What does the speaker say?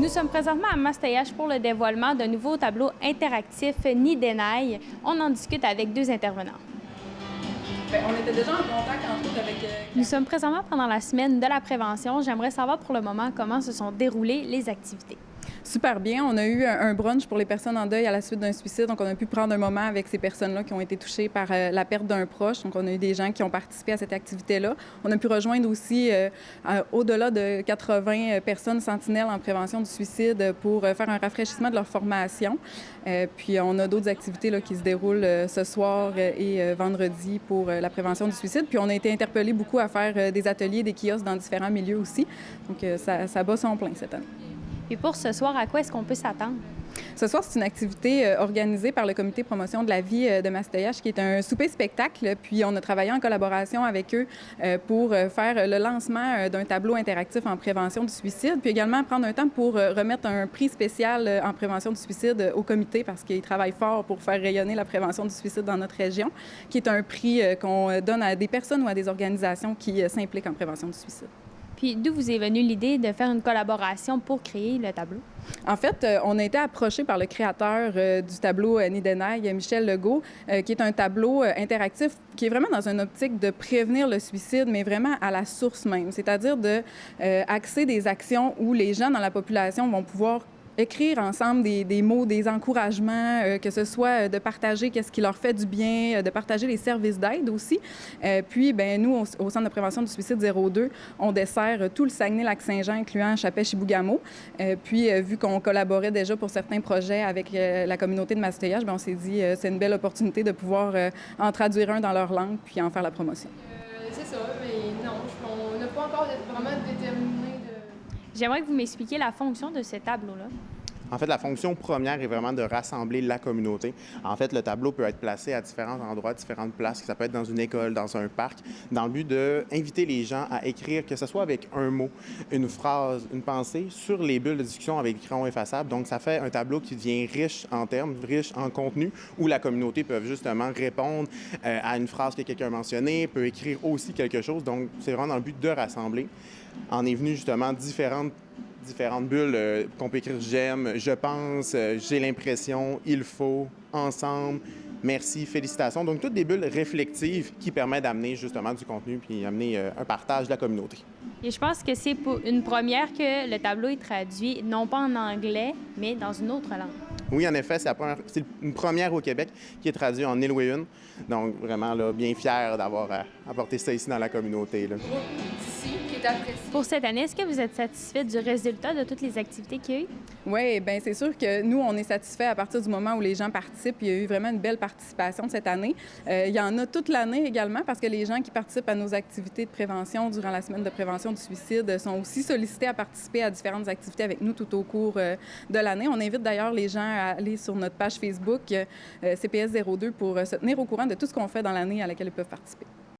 Nous sommes présentement à Mastayache pour le dévoilement d'un nouveau tableau interactif Nid d'énailles. On en discute avec deux intervenants. On était déjà en contact entre autres avec... Nous sommes présentement pendant la semaine de la prévention. J'aimerais savoir pour le moment comment se sont déroulées les activités. Super bien. On a eu un brunch pour les personnes en deuil à la suite d'un suicide. Donc, on a pu prendre un moment avec ces personnes-là qui ont été touchées par la perte d'un proche. Donc, on a eu des gens qui ont participé à cette activité-là. On a pu rejoindre aussi au-delà de 80 personnes sentinelles en prévention du suicide pour faire un rafraîchissement de leur formation. Puis, on a d'autres activités là, qui se déroulent ce soir et vendredi pour la prévention du suicide. Puis, on a été interpellés beaucoup à faire des ateliers, des kiosques dans différents milieux aussi. Donc, ça bat son plein cette année. Et pour ce soir, à quoi est-ce qu'on peut s'attendre? Ce soir, c'est une activité organisée par le Comité promotion de la vie de Mastayache, qui est un souper-spectacle. Puis, on a travaillé en collaboration avec eux pour faire le lancement d'un tableau interactif en prévention du suicide, puis également prendre un temps pour remettre un prix spécial en prévention du suicide au comité, parce qu'ils travaillent fort pour faire rayonner la prévention du suicide dans notre région, qui est un prix qu'on donne à des personnes ou à des organisations qui s'impliquent en prévention du suicide. Puis d'où vous est venue l'idée de faire une collaboration pour créer le tableau? En fait, on a été approché par le créateur du tableau Nid d'énailles, Michel Legault, qui est un tableau interactif qui est vraiment dans une optique de prévenir le suicide, mais vraiment à la source même, c'est-à-dire de axer des actions où les gens dans la population vont pouvoir écrire ensemble des mots, des encouragements, que ce soit de partager qu'est-ce qui leur fait du bien, de partager les services d'aide aussi. Puis, bien, nous, au Centre de prévention du suicide 02, on dessert tout le Saguenay-Lac-Saint-Jean, incluant Chapet-Chibougamau. Puis, vu qu'on collaborait déjà pour certains projets avec la communauté de Mastayache, bien, on s'est dit c'est une belle opportunité de pouvoir en traduire un dans leur langue puis en faire la promotion. C'est ça, mais non, on n'a pas encore vraiment déterminé de... J'aimerais que vous m'expliquiez la fonction de ce tableau-là. En fait, la fonction première est vraiment de rassembler la communauté. En fait, le tableau peut être placé à différents endroits, différentes places. Ça peut être dans une école, dans un parc, dans le but d'inviter les gens à écrire, que ce soit avec un mot, une phrase, une pensée, sur les bulles de discussion avec crayon effaçable. Donc, ça fait un tableau qui devient riche en termes, riche en contenu, où la communauté peut justement répondre à une phrase que quelqu'un a mentionnée, peut écrire aussi quelque chose. Donc, c'est vraiment dans le but de rassembler. En est venu justement différentes bulles qu'on peut écrire « j'aime »,« je pense »,« j'ai l'impression »,« il faut »,« ensemble »,« merci »,« félicitations ». Donc, toutes des bulles réflexives qui permettent d'amener justement du contenu puis amener un partage de la communauté. Et je pense que c'est pour une première que le tableau est traduit, non pas en anglais, mais dans une autre langue. Oui, en effet, c'est une première au Québec qui est traduite en Nilwéun. Donc, vraiment, là, bien fier d'avoir apporté ça ici dans la communauté. Là. D'ici, qui est apprécié. Pour cette année, est-ce que vous êtes satisfait du résultat de toutes les activités qu'il y a eu? Oui, bien, c'est sûr que nous, on est satisfait à partir du moment où les gens participent. Il y a eu vraiment une belle participation cette année. Il y en a toute l'année également parce que les gens qui participent à nos activités de prévention durant la semaine de prévention du suicide sont aussi sollicités à participer à différentes activités avec nous tout au cours de l'année. On invite d'ailleurs les gens à aller sur notre page Facebook CPS 02 pour se tenir au courant de tout ce qu'on fait dans l'année à laquelle ils peuvent participer.